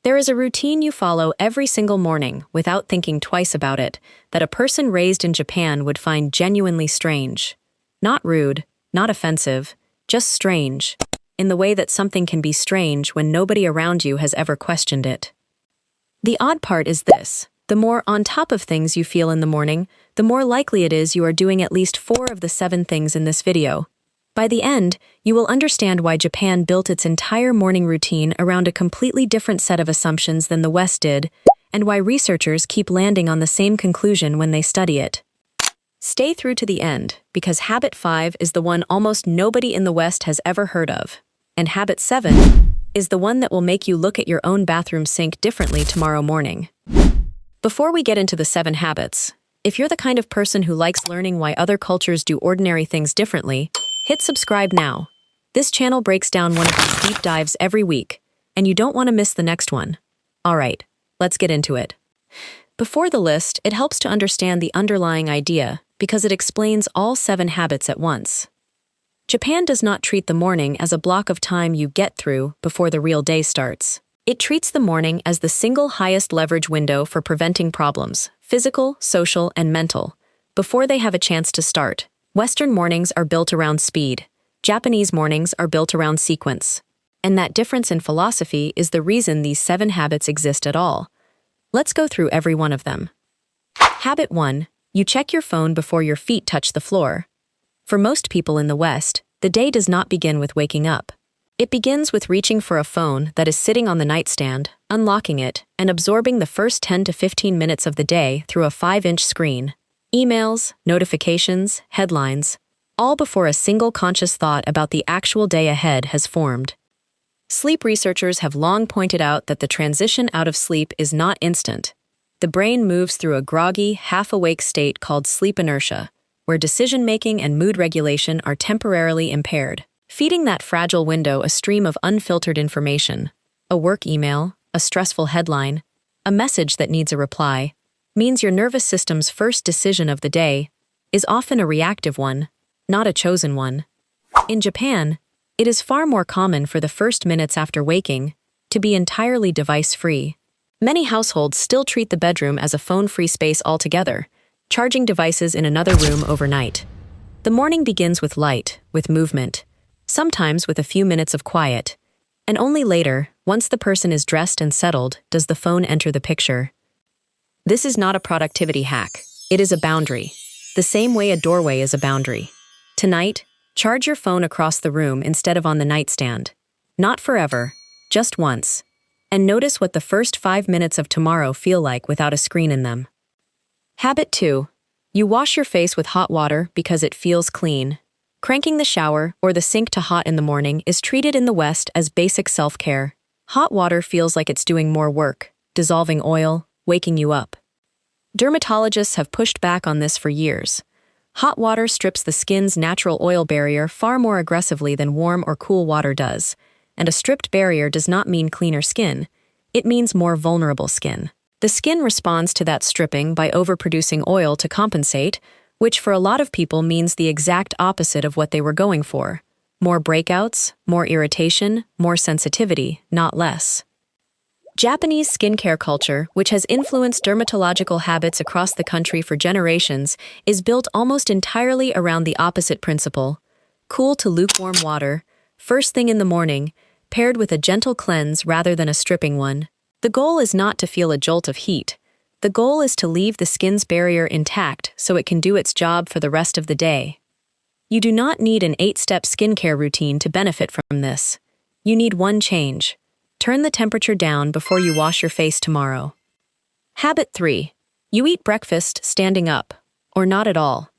There is a routine you follow every single morning without thinking twice about it that a person raised in Japan would find genuinely strange. Not rude, not offensive, just strange, in the way that something can be strange when nobody around you has ever questioned it. The odd part is this: the more on top of things you feel in the morning, the more likely it is you are doing at least 4 of the 7 things in this video. By the end, you will understand why Japan built its entire morning routine around a completely different set of assumptions than the West did, and why researchers keep landing on the same conclusion when they study it. Stay through to the end, because Habit 5 is the one almost nobody in the West has ever heard of, and Habit 7 is the one that will make you look at your own bathroom sink differently tomorrow morning. Before we get into the 7 habits, if you're the kind of person who likes learning why other cultures do ordinary things differently, hit subscribe now. This channel breaks down one of these deep dives every week, and you don't want to miss the next one. Alright, let's get into it. Before the list, it helps to understand the underlying idea because it explains all 7 habits at once. Japan does not treat the morning as a block of time you get through before the real day starts. It treats the morning as the single highest leverage window for preventing problems, physical, social, and mental, before they have a chance to start. Western mornings are built around speed. Japanese mornings are built around sequence. And that difference in philosophy is the reason these 7 habits exist at all. Let's go through every one of them. Habit 1. You check your phone before your feet touch the floor. For most people in the West, the day does not begin with waking up. It begins with reaching for a phone that is sitting on the nightstand, unlocking it, and absorbing the first 10 to 15 minutes of the day through a 5-inch screen. Emails, notifications, headlines, all before a single conscious thought about the actual day ahead has formed. Sleep researchers have long pointed out that the transition out of sleep is not instant. The brain moves through a groggy, half-awake state called sleep inertia, where decision-making and mood regulation are temporarily impaired. Feeding that fragile window a stream of unfiltered information, a work email, a stressful headline, a message that needs a reply, means your nervous system's first decision of the day is often a reactive one, not a chosen one. In Japan, it is far more common for the first minutes after waking to be entirely device-free. Many households still treat the bedroom as a phone-free space altogether, charging devices in another room overnight. The morning begins with light, with movement, sometimes with a few minutes of quiet, and only later, once the person is dressed and settled, does the phone enter the picture. This is not a productivity hack. It is a boundary, the same way a doorway is a boundary. Tonight, charge your phone across the room instead of on the nightstand. Not forever, just once. And notice what the first 5 minutes of tomorrow feel like without a screen in them. Habit 2. You wash your face with hot water because it feels clean. Cranking the shower or the sink to hot in the morning is treated in the West as basic self-care. Hot water feels like it's doing more work, dissolving oil, waking you up. Dermatologists have pushed back on this for years. Hot water strips the skin's natural oil barrier far more aggressively than warm or cool water does, and a stripped barrier does not mean cleaner skin. It means more vulnerable skin. The skin responds to that stripping by overproducing oil to compensate, which for a lot of people means the exact opposite of what they were going for. More breakouts, more irritation, more sensitivity, not less. Japanese skincare culture, which has influenced dermatological habits across the country for generations, is built almost entirely around the opposite principle: cool to lukewarm water, first thing in the morning, paired with a gentle cleanse rather than a stripping one. The goal is not to feel a jolt of heat. The goal is to leave the skin's barrier intact so it can do its job for the rest of the day. You do not need an 8-step skincare routine to benefit from this. You need one change. Turn the temperature down before you wash your face tomorrow. Habit 3. You eat breakfast standing up, or not at all.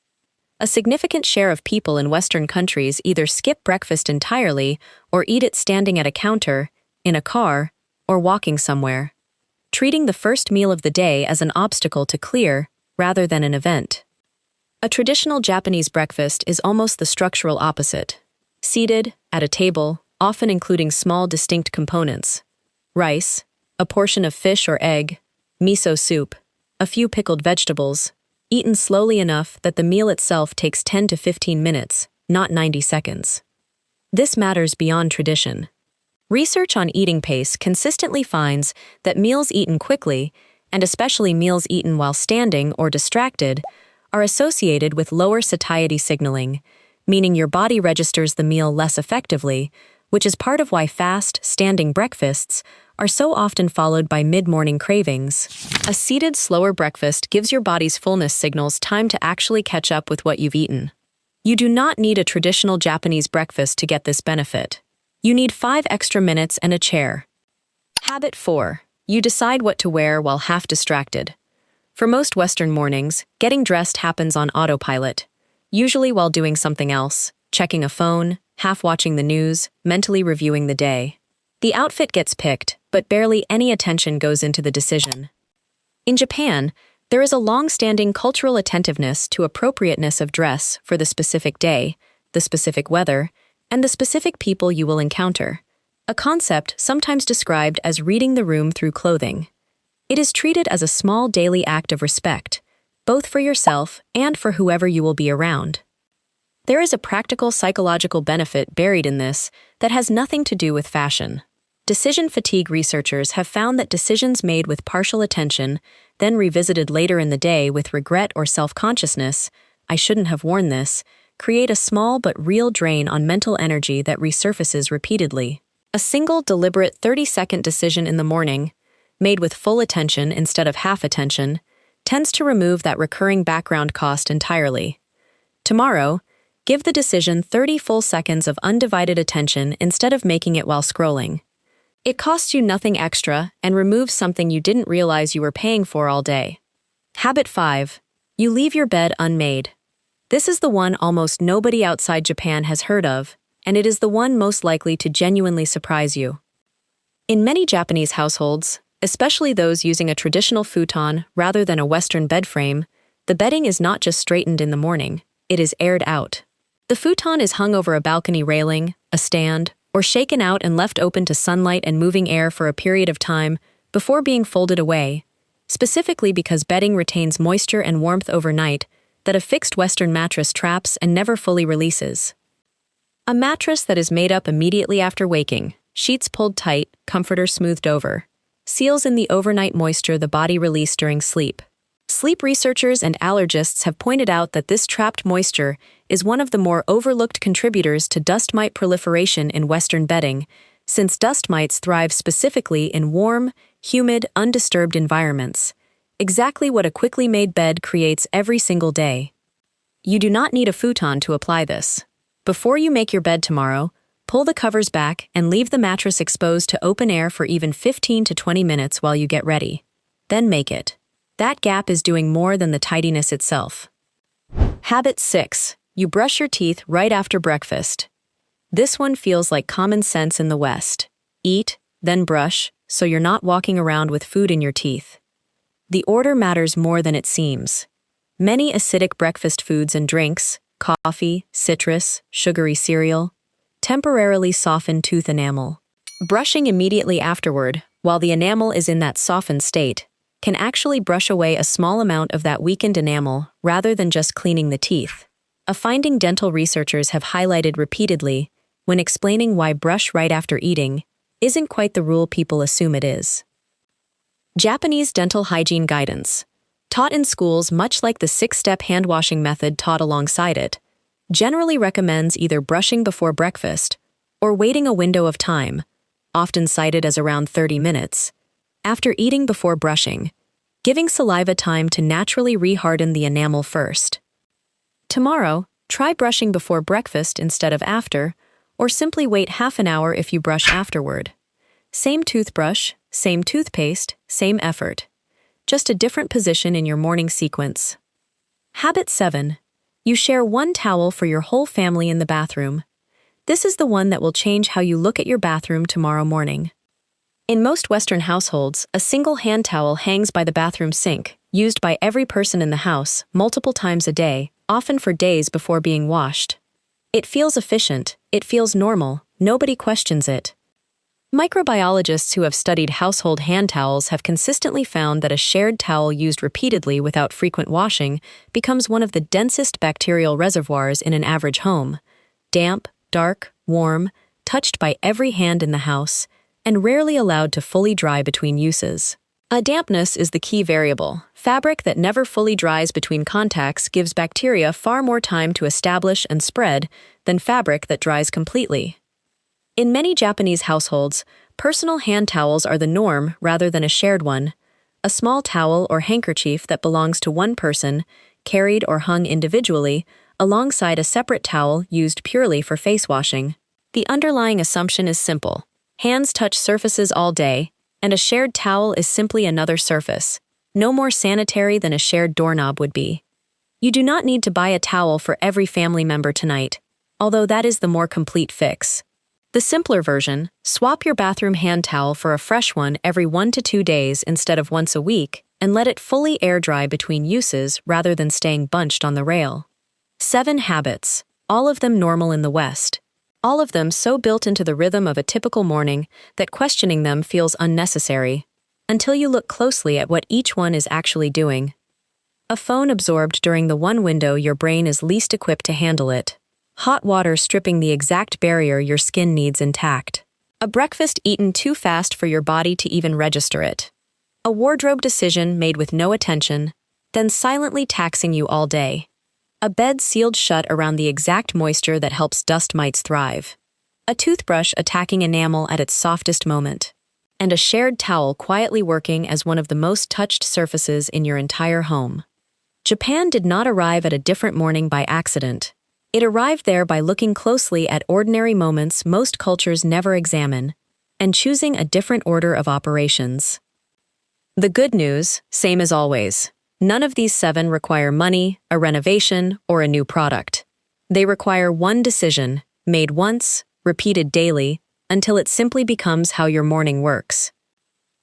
A significant share of people in Western countries either skip breakfast entirely or eat it standing at a counter, in a car, or walking somewhere, treating the first meal of the day as an obstacle to clear rather than an event. A traditional Japanese breakfast is almost the structural opposite. Seated, at a table, often including small distinct components: rice, a portion of fish or egg, miso soup, a few pickled vegetables, eaten slowly enough that the meal itself takes 10 to 15 minutes, not 90 seconds. This matters beyond tradition. Research on eating pace consistently finds that meals eaten quickly, and especially meals eaten while standing or distracted, are associated with lower satiety signaling, meaning your body registers the meal less effectively, which is part of why fast, standing breakfasts are so often followed by mid-morning cravings. A seated, slower breakfast gives your body's fullness signals time to actually catch up with what you've eaten. You do not need a traditional Japanese breakfast to get this benefit. You need 5 extra minutes and a chair. Habit 4. You decide what to wear while half distracted. For most Western mornings, getting dressed happens on autopilot, usually while doing something else, checking a phone, half watching the news, mentally reviewing the day. The outfit gets picked, but barely any attention goes into the decision. In Japan, there is a long-standing cultural attentiveness to appropriateness of dress for the specific day, the specific weather, and the specific people you will encounter, a concept sometimes described as reading the room through clothing. It is treated as a small daily act of respect, both for yourself and for whoever you will be around. There is a practical psychological benefit buried in this that has nothing to do with fashion. Decision fatigue researchers have found that decisions made with partial attention, then revisited later in the day with regret or self-consciousness, "I shouldn't have worn this," create a small but real drain on mental energy that resurfaces repeatedly. A single deliberate 30-second decision in the morning, made with full attention instead of half attention, tends to remove that recurring background cost entirely. Tomorrow, give the decision 30 full seconds of undivided attention instead of making it while scrolling. It costs you nothing extra and removes something you didn't realize you were paying for all day. Habit 5. You leave your bed unmade. This is the one almost nobody outside Japan has heard of, and it is the one most likely to genuinely surprise you. In many Japanese households, especially those using a traditional futon rather than a Western bed frame, the bedding is not just straightened in the morning, it is aired out. The futon is hung over a balcony railing, a stand, or shaken out and left open to sunlight and moving air for a period of time before being folded away, specifically because bedding retains moisture and warmth overnight that a fixed Western mattress traps and never fully releases. A mattress that is made up immediately after waking, sheets pulled tight, comforter smoothed over, seals in the overnight moisture the body released during sleep. Sleep researchers and allergists have pointed out that this trapped moisture is one of the more overlooked contributors to dust mite proliferation in Western bedding, since dust mites thrive specifically in warm, humid, undisturbed environments, exactly what a quickly made bed creates every single day. You do not need a futon to apply this. Before you make your bed tomorrow, pull the covers back and leave the mattress exposed to open air for even 15 to 20 minutes while you get ready. Then make it. That gap is doing more than the tidiness itself. Habit 6. You brush your teeth right after breakfast. This one feels like common sense in the West. Eat, then brush, so you're not walking around with food in your teeth. The order matters more than it seems. Many acidic breakfast foods and drinks, coffee, citrus, sugary cereal, temporarily soften tooth enamel. Brushing immediately afterward, while the enamel is in that softened state, can actually brush away a small amount of that weakened enamel rather than just cleaning the teeth. A finding dental researchers have highlighted repeatedly when explaining why brush right after eating isn't quite the rule people assume it is. Japanese dental hygiene guidance, taught in schools much like the 6-step hand-washing method taught alongside it, generally recommends either brushing before breakfast or waiting a window of time, often cited as around 30 minutes, after eating before brushing, giving saliva time to naturally reharden the enamel first. Tomorrow, try brushing before breakfast instead of after, or simply wait half an hour if you brush afterward. Same toothbrush, same toothpaste, same effort. Just a different position in your morning sequence. Habit 7. You share one towel for your whole family in the bathroom. This is the one that will change how you look at your bathroom tomorrow morning. In most Western households, a single hand towel hangs by the bathroom sink, used by every person in the house multiple times a day, often for days before being washed. It feels efficient, it feels normal, nobody questions it. Microbiologists who have studied household hand towels have consistently found that a shared towel used repeatedly without frequent washing becomes one of the densest bacterial reservoirs in an average home. Damp, dark, warm, touched by every hand in the house, and rarely allowed to fully dry between uses. Dampness is the key variable. Fabric that never fully dries between contacts gives bacteria far more time to establish and spread than fabric that dries completely. In many Japanese households, personal hand towels are the norm rather than a shared one. A small towel or handkerchief that belongs to one person, carried or hung individually, alongside a separate towel used purely for face washing. The underlying assumption is simple. Hands touch surfaces all day, and a shared towel is simply another surface, no more sanitary than a shared doorknob would be. You do not need to buy a towel for every family member tonight, although that is the more complete fix. The simpler version, swap your bathroom hand towel for a fresh one every 1 to 2 days instead of once a week, and let it fully air dry between uses rather than staying bunched on the rail. 7 habits, all of them normal in the West. All of them so built into the rhythm of a typical morning that questioning them feels unnecessary, until you look closely at what each one is actually doing. A phone absorbed during the one window your brain is least equipped to handle it. Hot water stripping the exact barrier your skin needs intact. A breakfast eaten too fast for your body to even register it. A wardrobe decision made with no attention, then silently taxing you all day. A bed sealed shut around the exact moisture that helps dust mites thrive. A toothbrush attacking enamel at its softest moment. And a shared towel quietly working as one of the most touched surfaces in your entire home. Japan did not arrive at a different morning by accident. It arrived there by looking closely at ordinary moments most cultures never examine, and choosing a different order of operations. The good news, same as always. None of these 7 require money, a renovation, or a new product. They require one decision, made once, repeated daily, until it simply becomes how your morning works.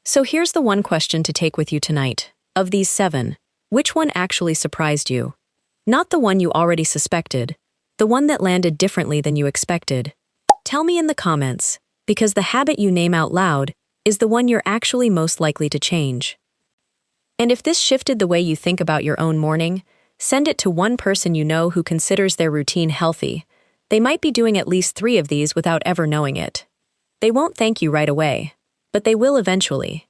So here's the one question to take with you tonight. Of these 7, which one actually surprised you? Not the one you already suspected, the one that landed differently than you expected. Tell me in the comments, because the habit you name out loud is the one you're actually most likely to change. And if this shifted the way you think about your own morning, send it to one person you know who considers their routine healthy. They might be doing at least 3 of these without ever knowing it. They won't thank you right away, but they will eventually.